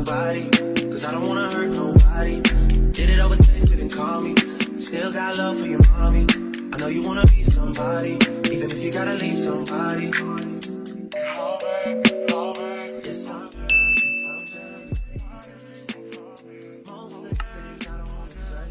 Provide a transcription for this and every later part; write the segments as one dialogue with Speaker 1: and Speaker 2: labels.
Speaker 1: nobody, cause I don't wanna hurt nobody. Did it over text, didn't call me. Still got love for your mommy. I know you wanna be somebody, even if you gotta leave somebody. It's something. Most of the things I don't wanna say.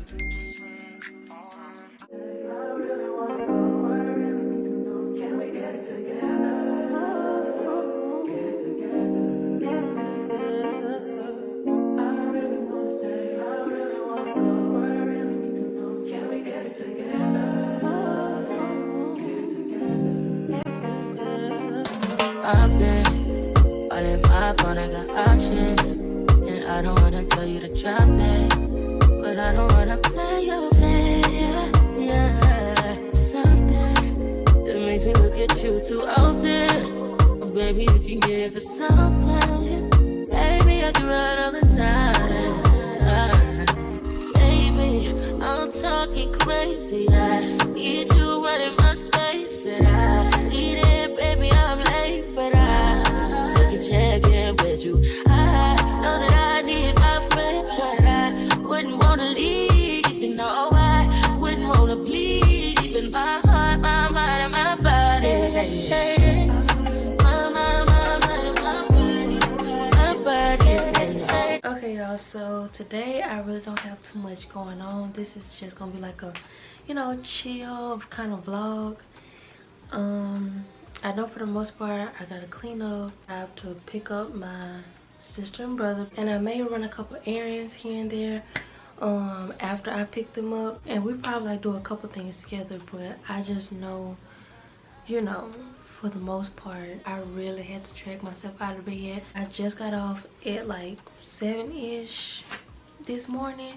Speaker 2: I've been all in my phone, I got options. And I don't wanna tell you to drop it, but I don't wanna play your fair. Yeah, something that makes me look at you too often. Oh, baby, you can give it something. Baby, I can run all the time. Baby, I'm talking crazy. I need you running my space, but I need it, baby. I'm late, but I still can check in with you. I know that I need my friends, but I wouldn't wanna leave. You know, I wouldn't wanna bleed. Even my heart, my mind, and my body.
Speaker 3: Okay, y'all, so today I really don't have too much going on. This is just gonna be like a, you know, chill kind of vlog. I know for the most part I gotta clean up. I have to pick up my sister and brother, and I may run a couple errands here and there after I pick them up, and we probably like do a couple things together. But I just know, you know, for the most part I really had to drag myself out of bed. I just got off at like 7-ish this morning,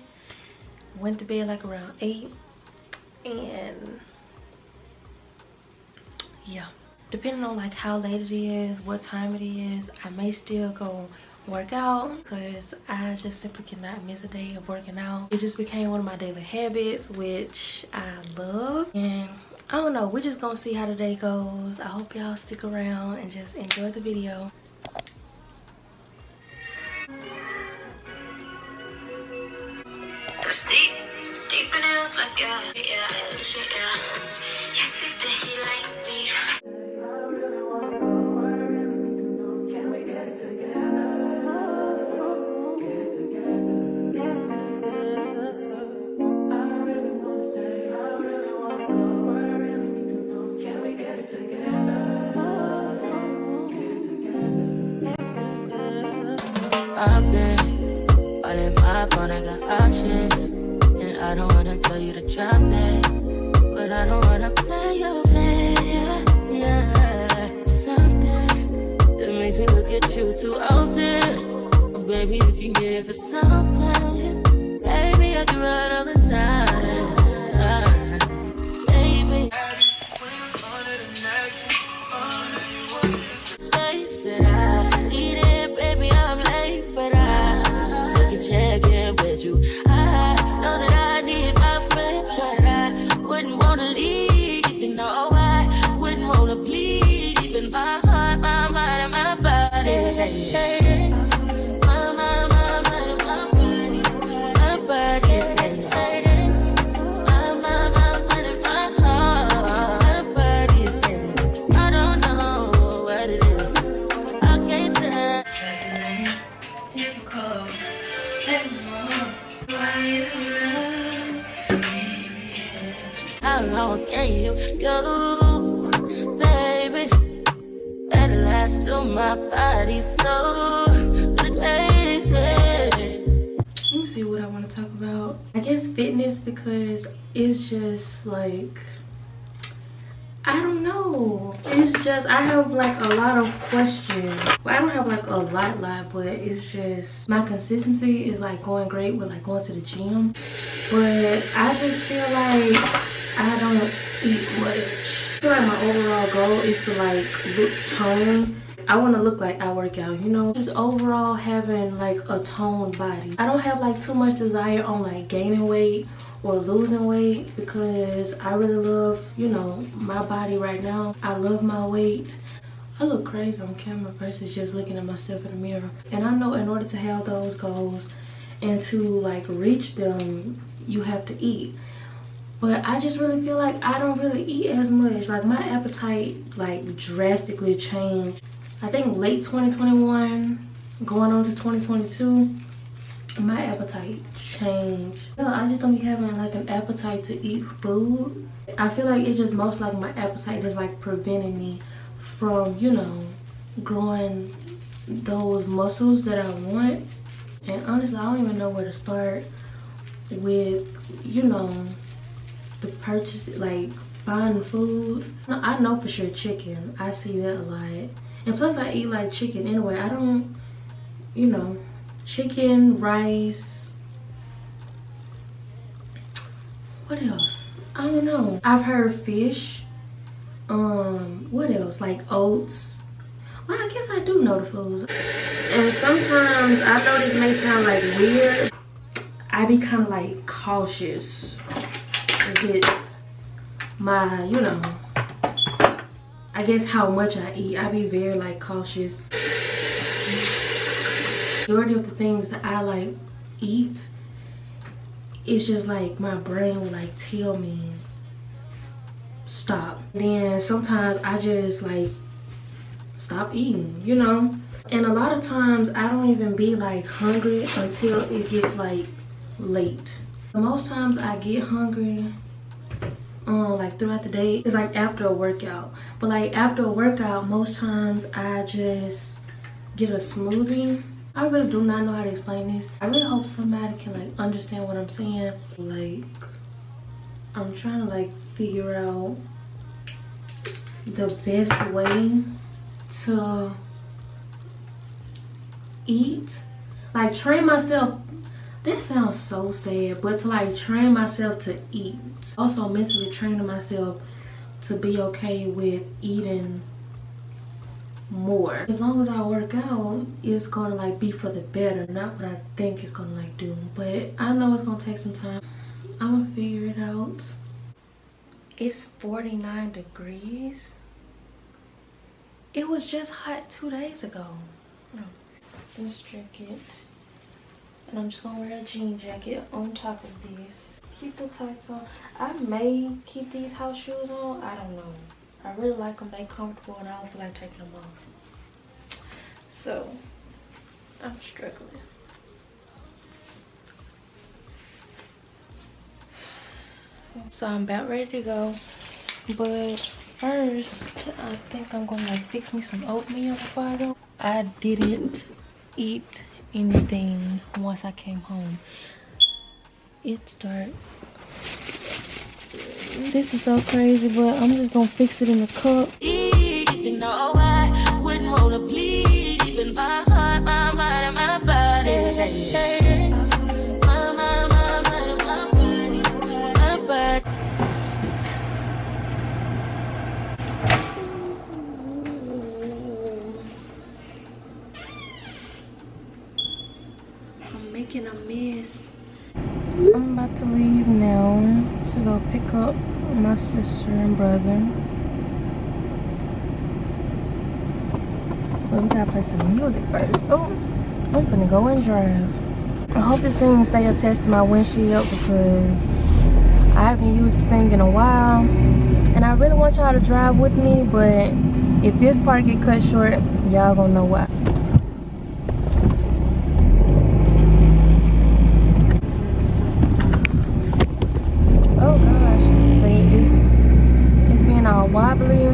Speaker 3: went to bed like around 8, and yeah, depending on like how late it is, what time it is, I may still go work out, because I just simply cannot miss a day of working out. It just became one of my daily habits, which I love. And I don't know, we're just gonna see how the day goes. I hope y'all stick around and just enjoy the video.
Speaker 2: Deep in it, like yeah, I think that he like me. I've been all in my phone, I got options. And I don't wanna tell you to drop it, but I don't wanna play your fair. Yeah, something that makes me look at you too often. Oh, baby, you can give it something. Baby, I can run all the time. Baby, space, but I need it, baby. I'm late, but I still can check in with you. I know that I need my friends, but I wouldn't wanna leave. You know, I wouldn't wanna bleed. Even my heart, my mind, and my body. My mind, my mind, and my body. My body says, my mind, and my heart. My body says, I don't know what it is. I can't tell. Difficult anymore. Why you love me? How long can you go, baby? Better last till my body's so crazy.
Speaker 3: Let me see what I want to talk about. I guess fitness, because it's just like, I don't know. It's just, I have like a lot of questions. Well, I don't have like a lot, but it's just, my consistency is like going great with like going to the gym. But I just feel like I don't eat much. I feel like my overall goal is to like look toned. I want to look like I work out, you know, just overall having like a toned body. I don't have like too much desire on like gaining weight or losing weight, because I really love, you know, my body right now. I love my weight. I look crazy on camera versus just looking at myself in the mirror. And I know in order to have those goals and to like reach them, you have to eat. But I just really feel like I don't really eat as much. Like my appetite like drastically changed. I think late 2021 going on to 2022, my appetite changed. I just don't be having like an appetite to eat food. I feel like it's just most like my appetite is like preventing me from, you know, growing those muscles that I want. And honestly, I don't even know where to start with, you know, the purchase, like buying food. I know for sure chicken. I see that a lot. And plus I eat like chicken anyway. I don't, you know, chicken, rice. What else? I don't know. I've heard fish. What else? Like oats. Well, I guess I do know the foods. And sometimes, I know this may sound like weird, I become like cautious with my, you know, I guess how much I eat. I be very like cautious. Majority of the things that I like eat, it's just like my brain will like tell me stop. Then sometimes I just like stop eating, you know. And a lot of times I don't even be like hungry until it gets like late. Most times I get hungry like throughout the day is like after a workout. But like after a workout, most times I just get a smoothie. I really do not know how to explain this. I really hope somebody can like understand what I'm saying. Like I'm trying to like figure out the best way to eat, like train myself. This sounds so sad, but to like train myself to eat. Also mentally training myself to be okay with eating more. As long as I work out, it's gonna like be for the better, not what I think it's gonna like do. But I know it's gonna take some time. I'm gonna figure it out. It's 49 degrees. It was just hot 2 days ago. No. This jacket. And I'm just gonna wear a jean jacket on top of this. Keep the tights on. I may keep these house shoes on. I don't know. I really like them. They comfortable and I don't feel like taking them off. So, I'm struggling. So I'm about ready to go. But first, I think I'm gonna like fix me some oatmeal before I go. I didn't eat anything once I came home. It's dark. This is so crazy, but I'm just gonna fix it in the cup. You know I wouldn't wanna bleed, even my heart, my mind, and my body. Making a mess. I'm about to leave now to go pick up my sister and brother. But we gotta play some music first. Oh, I'm finna go and drive. I hope this thing stay attached to my windshield because I haven't used this thing in a while. And I really want y'all to drive with me, but if this part get cut short, y'all gonna know why. Wobbly.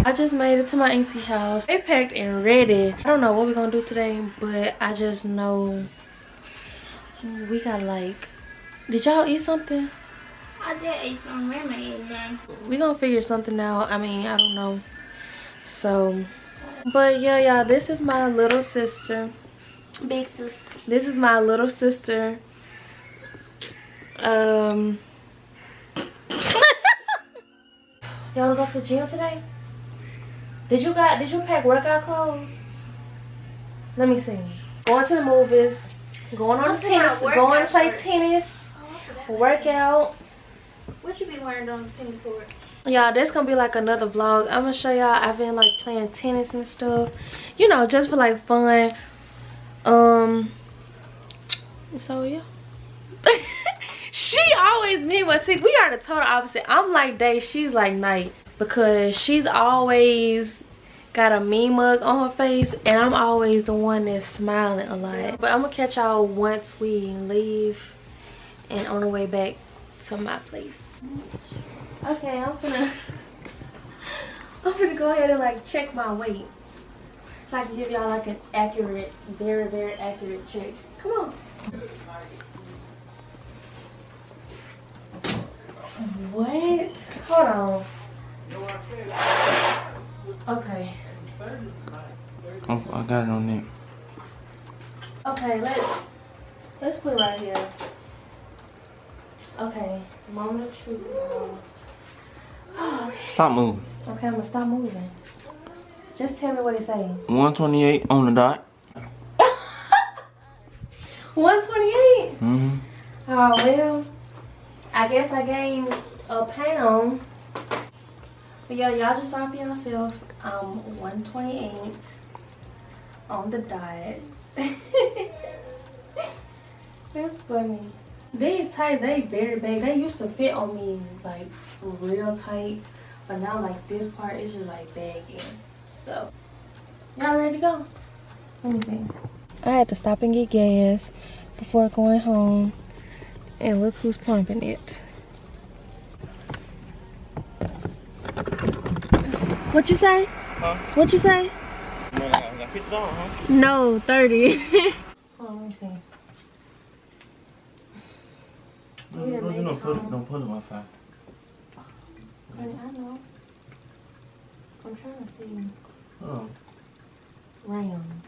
Speaker 3: I just made it to my auntie house. They packed and ready. I don't know what we're gonna do today, but I just know we got like, did y'all eat something?
Speaker 4: I just ate some lemonade.
Speaker 3: We gonna figure something out. I mean, I don't know. So, but yeah, y'all, this is my little sister.
Speaker 4: Big sister.
Speaker 3: This is my little sister. Y'all wanna go to the gym today? Did you pack workout clothes? Let me see. Going to the movies, going on the tennis, going to play tennis, workout.
Speaker 4: What you be wearing on the tennis court?
Speaker 3: Y'all, this gonna be like another vlog. I'm gonna show y'all I've been like playing tennis and stuff, you know, just for like fun. So yeah. She always me was sick. We are the total opposite. I'm like day, she's like night, because she's always got a mean mug on her face and I'm always the one that's smiling a lot. But I'm gonna catch y'all once we leave and on the way back to my place. Okay, I'm finna go ahead and like check my weights so I can give y'all like an accurate, very, very accurate check. Come on. What? Hold on. Okay.
Speaker 5: Oh, I got it on there.
Speaker 3: Okay, let's put it right here. Okay, moment of truth.
Speaker 5: Stop moving.
Speaker 3: Okay, I'm gonna stop moving. Just tell me what it's saying.
Speaker 5: 128 on the dot.
Speaker 3: 128?
Speaker 5: Mm-hmm.
Speaker 3: Oh, well, I guess I gained a pound. But yeah, y'all just saw for yourself. I'm 128 on the diet. That's funny. These tights, they very big. They used to fit on me like real tight, but now like this part is just like baggy. So, y'all ready to go? Let me see. I had to stop and get gas before going home, and look who's pumping it. What you say?
Speaker 5: Huh?
Speaker 3: What you say?
Speaker 5: I got $50, huh?
Speaker 3: No, 30. Hold on, let me see.
Speaker 5: Don't put it on my fire.
Speaker 3: Honey, I know. I'm trying to see.
Speaker 5: Oh.
Speaker 3: Round.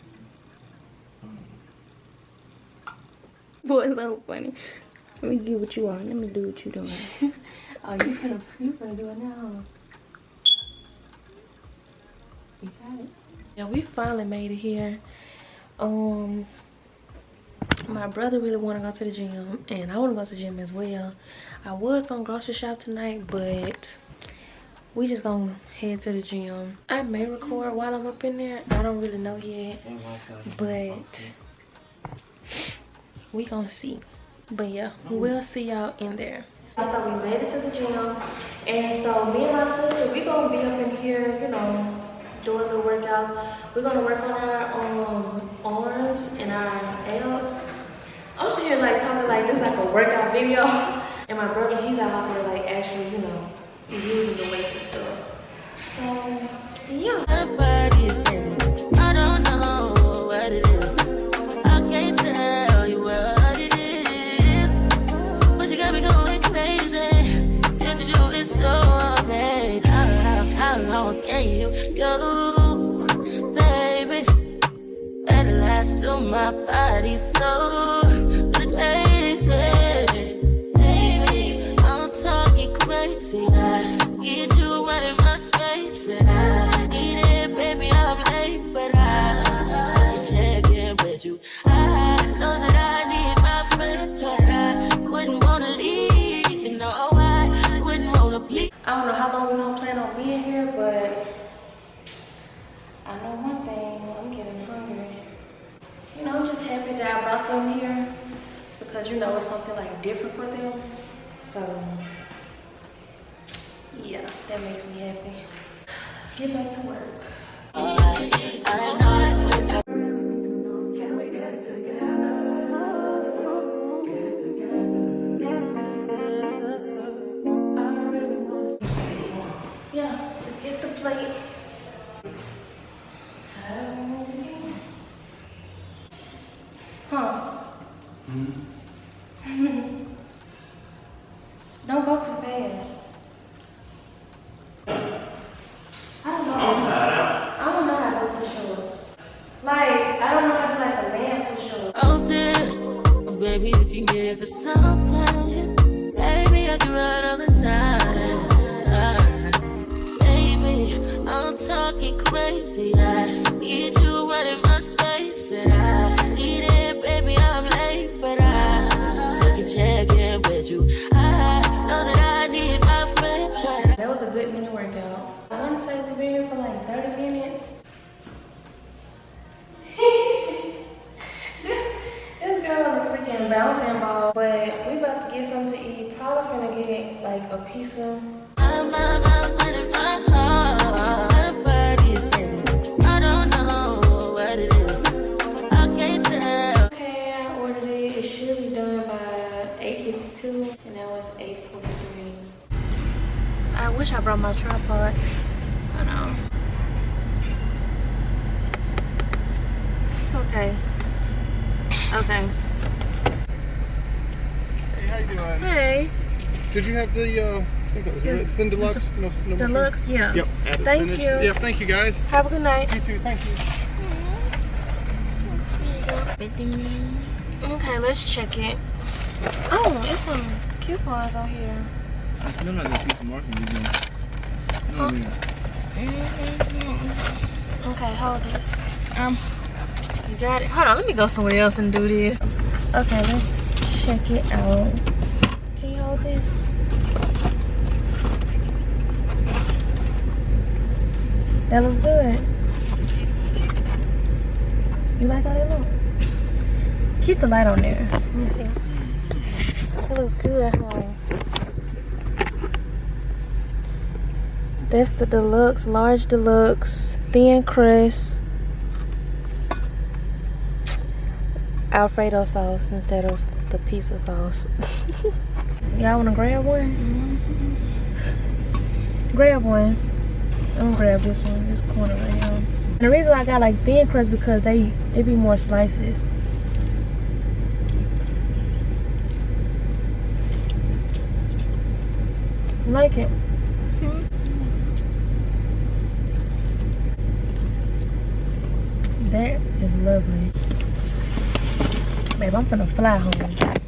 Speaker 3: Boy, it's so funny. Let me get what you want. Let me do what you doing. Oh, you finna do it now. You got it. Yeah, we finally made it here. My brother really want to go to the gym, and I want to go to the gym as well. I was gonna grocery shop tonight, but we just gonna head to the gym. I may record while I'm up in there. I don't really know yet, but we gonna see. But yeah, we'll see y'all in there. So we made it to the gym, and so me and my sister, we gonna be up in here, you know, doing little workouts. We're gonna work on our arms and our abs. I'm sitting here like talking like this like a workout video, and my brother, he's out here like actually, you know, using the weights and stuff. So yeah.
Speaker 2: I don't know what it is. I can't tell you what it is, but you got me going crazy. Just you is so amazing. How long can you go, baby? At last, till my body's so crazy, baby. I'm talking crazy. I get you right in my space, but I need it, baby. I'm late, but I'm still checking with you. I know that I need my friend, but I wouldn't wanna leave. You know, I wouldn't wanna bleed.
Speaker 3: I don't know how long we're gonna plan on being here, but I know one thing, I'm getting hungry. You know, I'm just happy that I brought them here, because you know it's something like different for them. So yeah, that makes me happy. Let's get back to work. Yeah, just get the plate. Huh? Don't go too fast. I don't know how to do push-ups. Like, I don't know how to do like a man push-up.
Speaker 2: Out there, baby, you can give it something. Baby, I can run all the time. Baby, I'm talking crazy. I need you right in my space, but I need it, baby. I'm late, but I still can check in with you. I know that I need my friends.
Speaker 3: That was a good a pizza.
Speaker 2: I don't know what it is. I can't tell.
Speaker 3: Okay, I ordered it. It should be done by 8:52, and now it's 8:43. I wish I brought my tripod. I know. Okay. Okay.
Speaker 6: Hey, how you doing?
Speaker 3: Hey.
Speaker 6: Did you have the, I think that was it, Thin Deluxe? No, no
Speaker 3: Deluxe, yeah.
Speaker 6: Yep.
Speaker 3: Thank
Speaker 6: finished.
Speaker 3: you.
Speaker 6: Yeah, thank you guys.
Speaker 3: Have a good night.
Speaker 6: You too, thank you.
Speaker 3: Okay, let's check it. Oh, it's some coupons on here.
Speaker 5: No, no, this piece of marketing you're doing. No, I mean,
Speaker 3: Okay, hold this. You got it. Hold on, let me go somewhere else and do this. Okay, let's check it out. Can you hold this? That looks good. You like how they look? Keep the light on there. Let me see. It looks good. That's the deluxe, large deluxe, thin crust, Alfredo sauce instead of the pizza sauce. Y'all wanna grab one? Grab one. I'm gonna grab this one, this corner right here. And the reason why I got like thin crust because they be more slices. Like it? That is lovely. Babe, I'm finna fly home.